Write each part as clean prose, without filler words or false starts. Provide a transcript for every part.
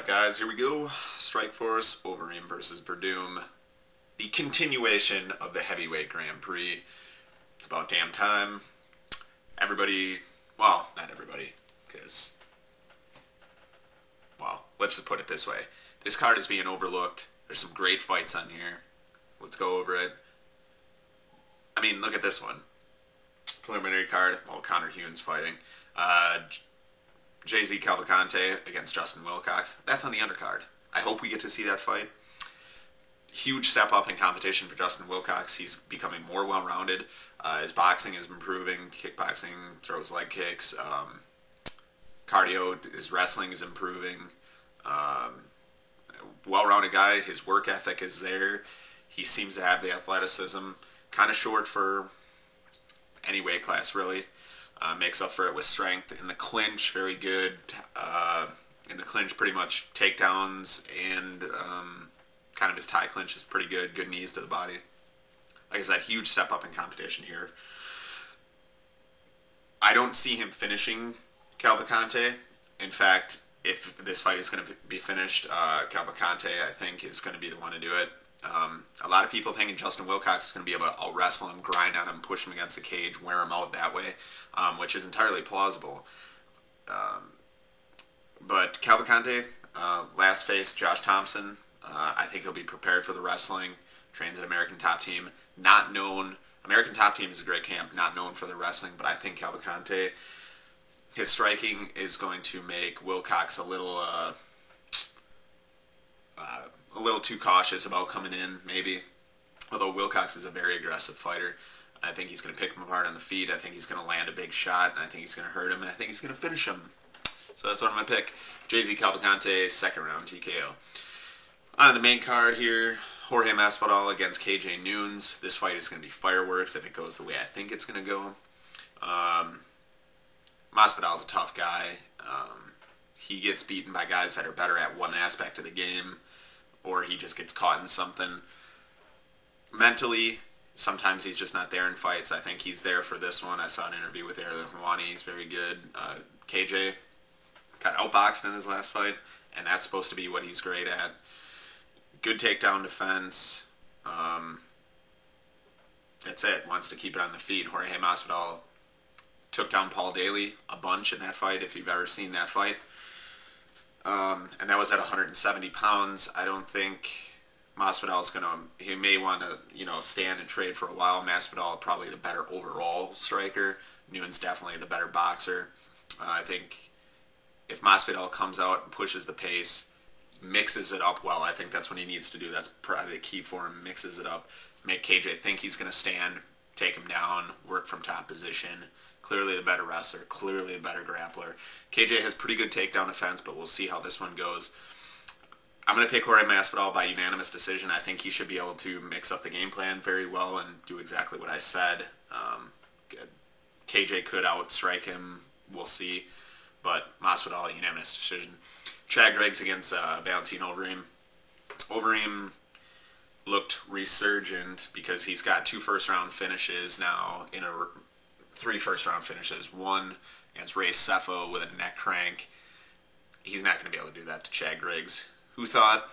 Alright guys, here we go. Strikeforce, Overeem versus Werdum. The continuation of the heavyweight Grand Prix. It's about damn time. Everybody, well, not everybody, because, well, let's just put it this way. This card is being overlooked. There's some great fights on here. Let's go over it. I mean, look at this one. Preliminary card, well, Connor Hewins fighting. Jay-Z Cavalcante against Justin Wilcox. That's on the undercard. I hope we get to see that fight. Huge step up in competition for Justin Wilcox. He's becoming more well-rounded. His boxing is improving. Kickboxing, throws leg kicks. Cardio, his wrestling is improving. Well-rounded guy. His work ethic is there. He seems to have the athleticism. Kind of short for any weight class, really. Makes up for it with strength. In the clinch, very good. In the clinch, pretty much takedowns and kind of his tie clinch is pretty good. Good knees to the body. Like I said, huge step up in competition here. I don't see him finishing Cavalcante. In fact, if this fight is going to be finished, Cavalcante, I think, is going to be the one to do it. A lot of people thinking Justin Wilcox is going to be able to out-wrestle him, grind on him, push him against the cage, wear him out that way, which is entirely plausible. But Cavalcante, last face, Josh Thompson, I think he'll be prepared for the wrestling, trains at American Top Team, not known, American Top Team is a great camp, not known for the wrestling, but I think Cavalcante, his striking is going to make Wilcox a little too cautious about coming in, maybe. Although Wilcox is a very aggressive fighter. I think he's going to pick him apart on the feet. I think he's going to land a big shot, and I think he's going to hurt him, and I think he's going to finish him. So that's what I'm going to pick. Jay-Z Cavalcante, second round TKO. On the main card here, Jorge Masvidal against KJ Nunes. This fight is going to be fireworks if it goes the way I think it's going to go. Masvidal's a tough guy. He gets beaten by guys that are better at one aspect of the game, or he just gets caught in something. Mentally, sometimes he's just not there in fights. I think he's there for this one. I saw an interview with Ariel Helwani. He's very good. KJ got outboxed in his last fight, and that's supposed to be what he's great at. Good takedown defense. That's it. Wants to keep it on the feet. Jorge Masvidal took down Paul Daly a bunch in that fight, if you've ever seen that fight. And that was at 170 pounds. I don't think Masvidal's going to, he may want to, stand and trade for a while. Masvidal probably the better overall striker. Nunes definitely the better boxer. I think if Masvidal comes out and pushes the pace, mixes it up well, I think that's what he needs to do. That's probably the key for him. Mixes it up. Make KJ think he's going to stand, take him down, work from top position. Clearly the better wrestler, clearly the better grappler. KJ has pretty good takedown defense, but we'll see how this one goes. I'm going to pick Jorge Masvidal by unanimous decision. I think he should be able to mix up the game plan very well and do exactly what I said. KJ could outstrike him, we'll see. But Masvidal, unanimous decision. Chad Griggs against Valentino Overeem. Overeem looked resurgent because he's got 2 first-round finishes now in 3 first-round finishes. One against Ray Cepho with a neck crank. He's not going to be able to do that to Chad Griggs. Who thought,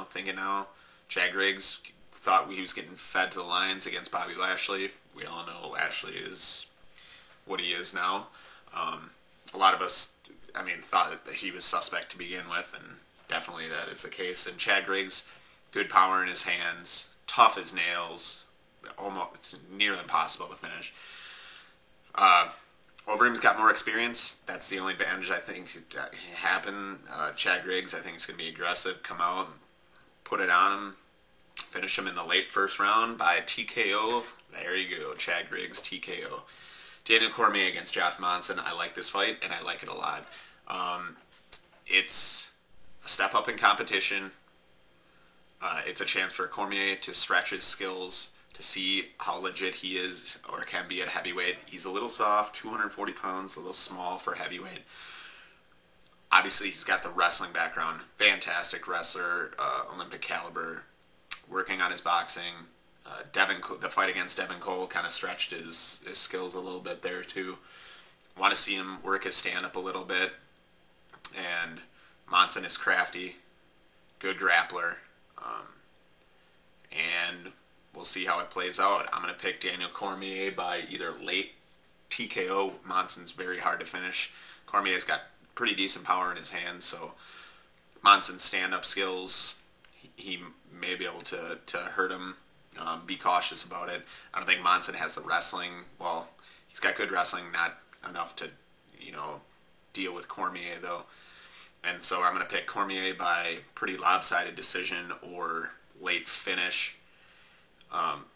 thinking now, Chad Griggs thought he was getting fed to the lions against Bobby Lashley. We all know Lashley is what he is now. A lot of us, thought that he was suspect to begin with, and definitely that is the case. And Chad Griggs, good power in his hands, tough as nails, almost nearly impossible to finish. Overeem's got more experience. That's the only advantage I think happen. Chad Griggs, I think, is going to be aggressive, come out, and put it on him, finish him in the late first round by TKO. There you go, Chad Griggs, TKO. Daniel Cormier against Jeff Monson. I like this fight, and I like it a lot. It's a step up in competition. It's a chance for Cormier to stretch his skills, to see how legit he is or can be at heavyweight. He's a little soft, 240 pounds, a little small for heavyweight. Obviously, he's got the wrestling background. Fantastic wrestler, Olympic caliber, working on his boxing. The fight against Devin Cole kind of stretched his skills a little bit there too. Want to see him work his stand-up a little bit. And Monson is crafty, good grappler, and we'll see how it plays out. I'm going to pick Daniel Cormier by either late TKO. Monson's very hard to finish. Cormier's got pretty decent power in his hands, so Monson's stand-up skills, he may be able to hurt him. Be cautious about it. I don't think Monson has the wrestling. Well, he's got good wrestling, not enough to, deal with Cormier, though. And so I'm going to pick Cormier by pretty lopsided decision or late finish.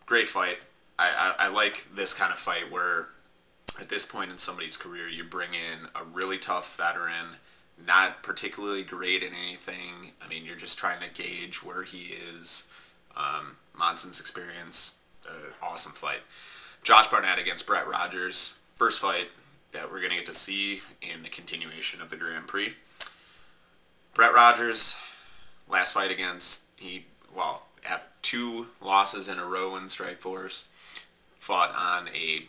Great fight. I like this kind of fight where at this point in somebody's career you bring in a really tough veteran, not particularly great in anything. I mean, you're just trying to gauge where he is. Monson's experience, awesome fight. Josh Barnett against Brett Rogers. First fight that we're going to get to see in the continuation of the Grand Prix. Brett Rogers, last fight against, at 2 losses in a row in Strikeforce, fought on a,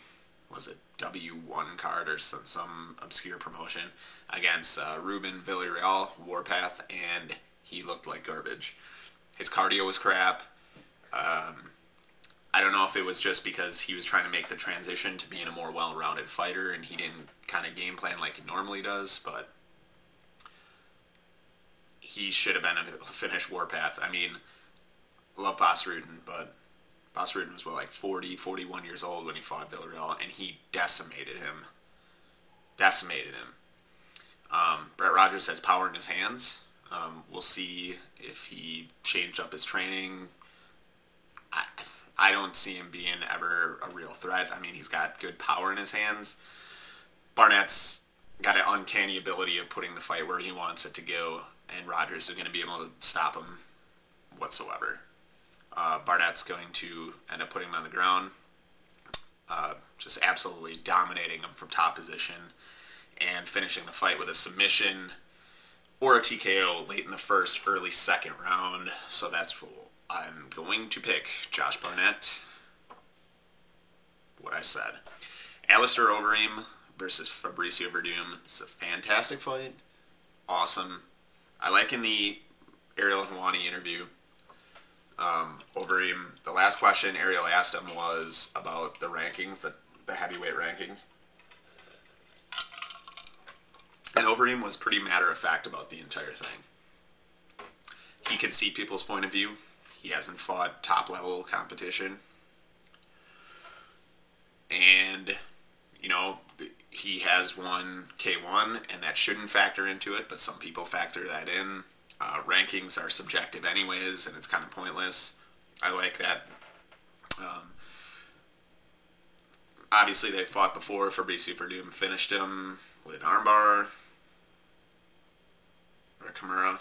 W1 card or some obscure promotion against Ruben Villarreal, Warpath, and he looked like garbage. His cardio was crap. I don't know if it was just because he was trying to make the transition to being a more well-rounded fighter and he didn't kind of game plan like he normally does, but he should have been able to finish Warpath. I mean, love Bas Rutten, but Bas Rutten was, 40, 41 years old when he fought Villarreal, and he decimated him. Brett Rogers has power in his hands. We'll see if he changed up his training. I don't see him being ever a real threat. I mean, he's got good power in his hands. Barnett's got an uncanny ability of putting the fight where he wants it to go, and Rogers is going to be able to stop him whatsoever. Barnett's going to end up putting him on the ground, just absolutely dominating him from top position and finishing the fight with a submission or a TKO late in the first, early second round. So that's what I'm going to pick. Josh Barnett. What I said. Alistair Overeem versus Fabricio Werdum. It's a fantastic fight. Awesome. I like in the Ariel Helwani interview, Overeem, the last question Ariel asked him was about the rankings, the heavyweight rankings. And Overeem was pretty matter-of-fact about the entire thing. He can see people's point of view. He hasn't fought top-level competition. And, he has won K1, and that shouldn't factor into it, but some people factor that in. Rankings are subjective anyways, and it's kind of pointless. I like that. Obviously, they fought before. Fabricio Werdum finished him with an armbar or a Kimura,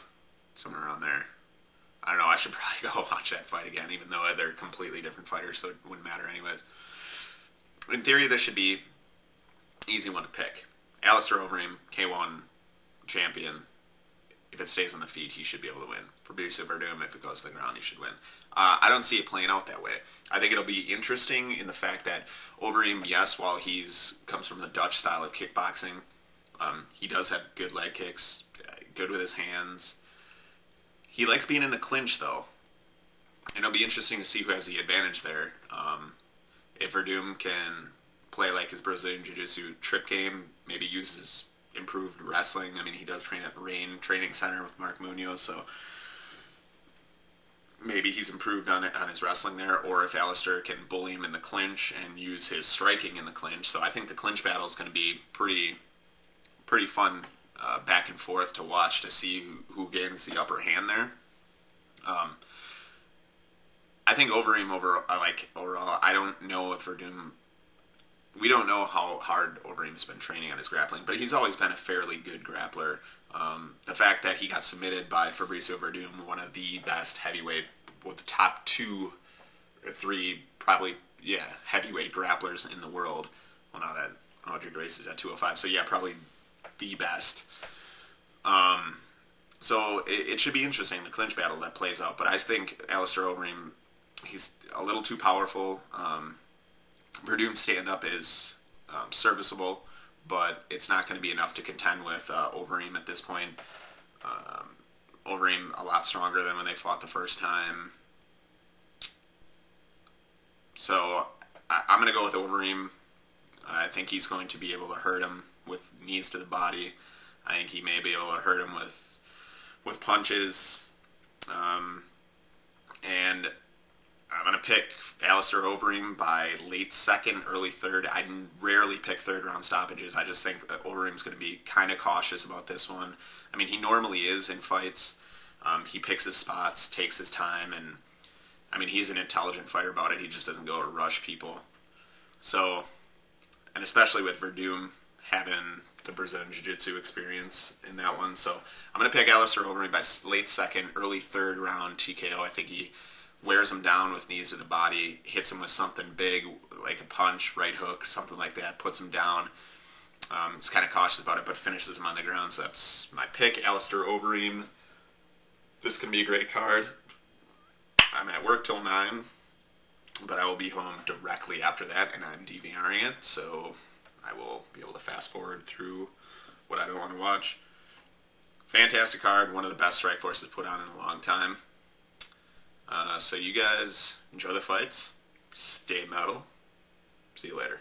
somewhere around there. I don't know. I should probably go watch that fight again, even though they're completely different fighters, so it wouldn't matter anyways. In theory, this should be easy one to pick. Alistair Overeem, K1 champion. If it stays on the feet, he should be able to win. Fabricio Werdum, if it goes to the ground, he should win. I don't see it playing out that way. I think it'll be interesting in the fact that Overeem, yes, while comes from the Dutch style of kickboxing, he does have good leg kicks, good with his hands. He likes being in the clinch, though. And it'll be interesting to see who has the advantage there. If Werdum can play like his Brazilian Jiu-Jitsu trip game, maybe uses improved wrestling. I mean, he does train at Reem Training Center with Mark Munoz, so maybe he's improved on his wrestling there, or if Alistair can bully him in the clinch and use his striking in the clinch. So I think the clinch battle is going to be pretty fun back and forth to watch to see who gains the upper hand there. I think Overeem overall, I don't know if we don't know how hard Overeem's been training on his grappling, but he's always been a fairly good grappler. The fact that he got submitted by Fabricio Werdum, one of the best heavyweight, the top 2 or 3 probably, heavyweight grapplers in the world. Well, now that Audrey Grace is at 205, so probably the best. So it should be interesting, the clinch battle that plays out, but I think Alistair Overeem, he's a little too powerful. Werdum's stand-up is serviceable, but it's not going to be enough to contend with Overeem at this point. Overeem a lot stronger than when they fought the first time. So I'm going to go with Overeem. I think he's going to be able to hurt him with knees to the body. I think he may be able to hurt him with punches. And I'm going to pick Alistair Overeem by late second, early third. I rarely pick third round stoppages. I just think that Overeem's going to be kind of cautious about this one. I mean, he normally is in fights. He picks his spots, takes his time, and I mean, he's an intelligent fighter about it. He just doesn't go to rush people. So, and especially with Werdum having the Brazilian Jiu-Jitsu experience in that one. So I'm going to pick Alistair Overeem by late second, early third round TKO. I think he wears him down with knees to the body, hits him with something big, like a punch, right hook, something like that, puts him down. He's kind of cautious about it, but finishes him on the ground. So that's my pick, Alistair Overeem. This can be a great card. I'm at work till 9, but I will be home directly after that, and I'm DVRing it, so I will be able to fast forward through what I don't want to watch. Fantastic card, one of the best Strikeforce has put on in a long time. So you guys enjoy the fights, stay metal, see you later.